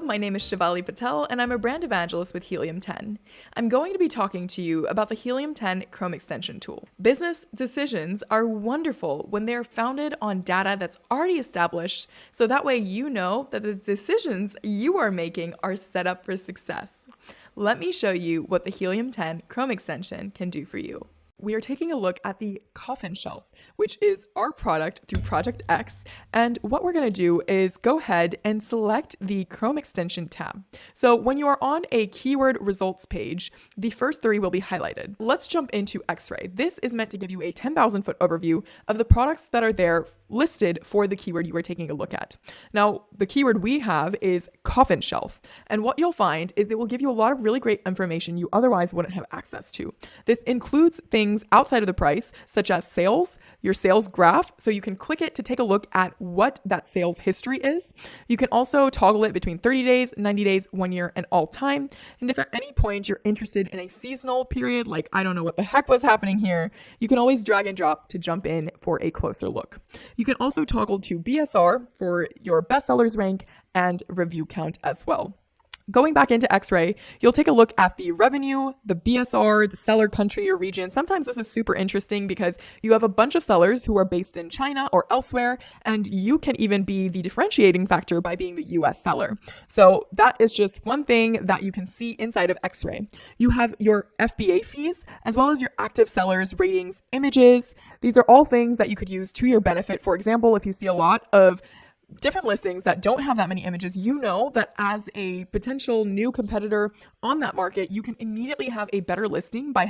my name is Shivali Patel, and I'm a brand evangelist with Helium 10. I'm going to be talking to you about the Helium 10 Chrome extension tool. Business decisions are wonderful when they're founded on data that's already established, so that way you know that the decisions you are making are set up for success. Let me show you what the Helium 10 Chrome extension can do for you. We are taking a look at the Coffin Shelf, which is our product through Project X. And what we're going to do is go ahead and select the Chrome extension tab. So when you are on a keyword results page, the first three will be highlighted. Let's jump into X-Ray. This is meant to give you a 10,000 foot overview of the products that are there listed for the keyword you are taking a look at. Now, the keyword we have is Coffin Shelf. And what you'll find is it will give you a lot of really great information you otherwise wouldn't have access to. This includes things outside of the price, such as sales, your sales graph, so you can click it to take a look at what that sales history is. You can also toggle it between 30 days, 90 days, 1 year, and all time. And if at any point you're interested in a seasonal period, like I don't know what the heck was happening here, you can always drag and drop to jump in for a closer look. You can also toggle to BSR for your bestsellers rank and review count as well. Going back into X-Ray, you'll take a look at the revenue, the BSR, the seller country or region. Sometimes this is super interesting because you have a bunch of sellers who are based in China or elsewhere, and you can even be the differentiating factor by being the US seller. So that is just one thing that you can see inside of X-Ray. You have your FBA fees, as well as your active sellers, ratings, images. These are all things that you could use to your benefit. For example, if you see a lot of different listings that don't have that many images, you know that as a potential new competitor on that market, you can immediately have a better listing by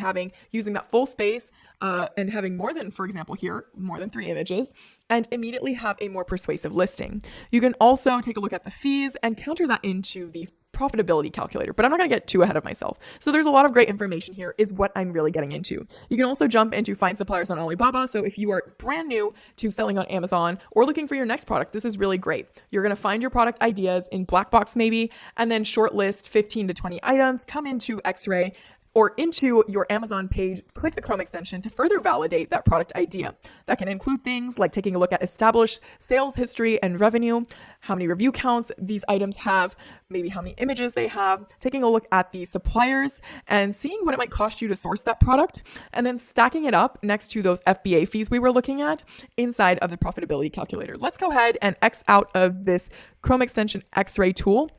using that full space and having more than, for example, here, more than 3 images, and immediately have a more persuasive listing. You can also take a look at the fees and counter that into the profitability calculator, but I'm not going to get too ahead of myself. So there's a lot of great information here is what I'm really getting into. You can also jump into find suppliers on Alibaba. So if you are brand new to selling on Amazon or looking for your next product, this is really great. You're going to find your product ideas in black box maybe, and then shortlist 15 to 20 items, come into X-Ray or into your Amazon page, click the Chrome extension to further validate that product idea. That can include things like taking a look at established sales history and revenue, how many review counts these items have, maybe how many images they have, taking a look at the suppliers and seeing what it might cost you to source that product, and then stacking it up next to those FBA fees we were looking at inside of the profitability calculator. Let's go ahead and X out of this Chrome extension X-Ray tool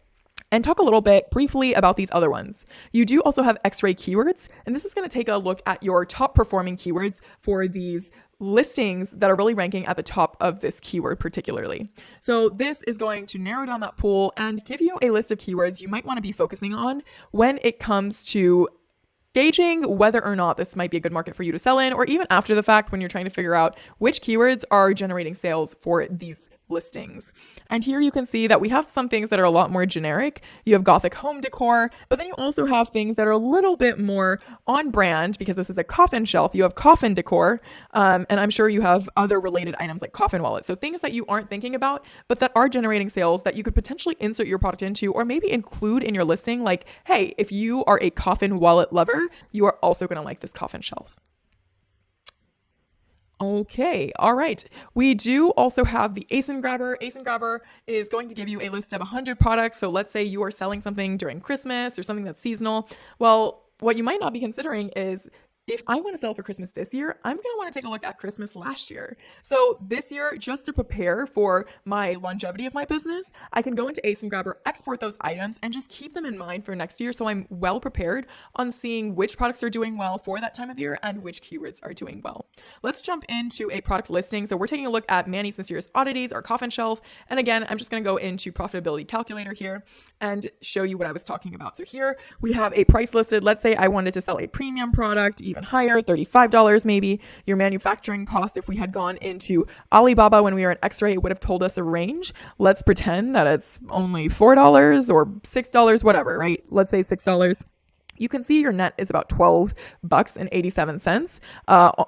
and talk a little bit briefly about these other ones. You do also have X-Ray keywords, and this is going to take a look at your top performing keywords for these listings that are really ranking at the top of this keyword particularly. So this is going to narrow down that pool and give you a list of keywords you might want to be focusing on when it comes to gauging whether or not this might be a good market for you to sell in, or even after the fact when you're trying to figure out which keywords are generating sales for these listings. And here you can see that we have some things that are a lot more generic. You have Gothic home decor, but then you also have things that are a little bit more on brand because this is a coffin shelf. You have coffin decor, and I'm sure you have other related items like coffin wallets. So things that you aren't thinking about, but that are generating sales that you could potentially insert your product into, or maybe include in your listing. Like, hey, if you are a coffin wallet lover, you are also going to like this coffin shelf. Okay, all right. We do also have the ASIN Grabber. ASIN Grabber is going to give you a list of 100 products. So let's say you are selling something during Christmas or something that's seasonal. Well, what you might not be considering is if I want to sell for Christmas this year, I'm going to want to take a look at Christmas last year. So this year, just to prepare for my longevity of my business, I can go into ASIN Grabber, export those items, and just keep them in mind for next year. So I'm well prepared on seeing which products are doing well for that time of year and which keywords are doing well. Let's jump into a product listing. So we're taking a look at Manny's Mysterious Oddities, our coffin shelf. And again, I'm just going to go into profitability calculator here and show you what I was talking about. So here we have a price listed. Let's say I wanted to sell a premium product, even higher, $35 maybe. Your manufacturing cost, if we had gone into Alibaba when we were in X-Ray, it would have told us a range. Let's pretend that it's only $4 or $6, whatever, right? Let's say $6. you can see your net is about $12.87.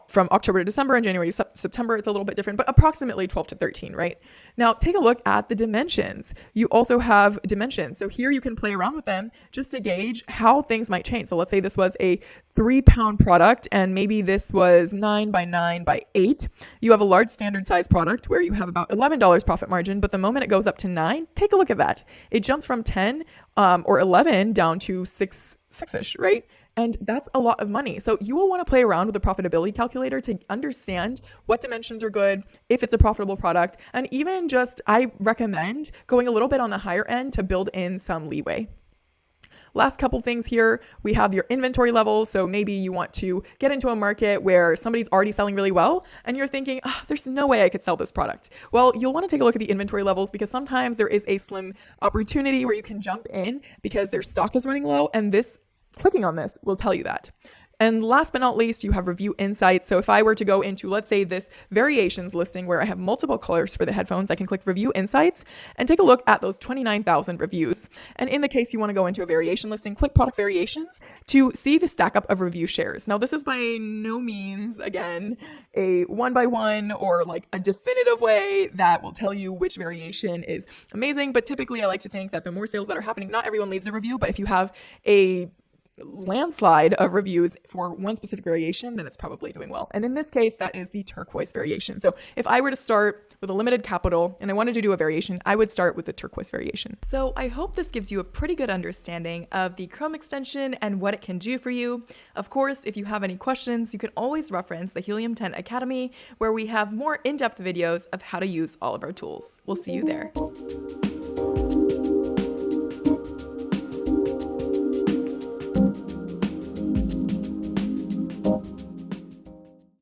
From October to December and January to September, it's a little bit different, but approximately 12 to 13, right? Now, take a look at the dimensions. You also have dimensions. So here you can play around with them just to gauge how things might change. So let's say this was a 3-pound product and maybe this was 9 by 9 by 8. You have a large standard size product where you have about $11 profit margin, but the moment it goes up to 9, take a look at that. It jumps from 10 or 11 down to 6-ish, right? And that's a lot of money. So you will want to play around with the profitability calculator to understand what dimensions are good, if it's a profitable product, and even just, I recommend going a little bit on the higher end to build in some leeway. Last couple things here, we have your inventory levels. So maybe you want to get into a market where somebody's already selling really well and you're thinking, there's no way I could sell this product. Well, you'll want to take a look at the inventory levels because sometimes there is a slim opportunity where you can jump in because their stock is running low, and clicking on this will tell you that. And last but not least, you have review insights. So if I were to go into, let's say, this variations listing where I have multiple colors for the headphones, I can click review insights and take a look at those 29,000 reviews. And in the case you want to go into a variation listing, click product variations to see the stack up of review shares. Now, this is by no means, again, a one-by-one or like a definitive way that will tell you which variation is amazing. But typically I like to think that the more sales that are happening, not everyone leaves a review, but if you have a landslide of reviews for one specific variation, then it's probably doing well. And in this case, that is the turquoise variation. So if I were to start with a limited capital and I wanted to do a variation, I would start with the turquoise variation. So I hope this gives you a pretty good understanding of the Chrome extension and what it can do for you. Of course, if you have any questions, you can always reference the Helium 10 Academy, where we have more in-depth videos of how to use all of our tools. We'll see you there.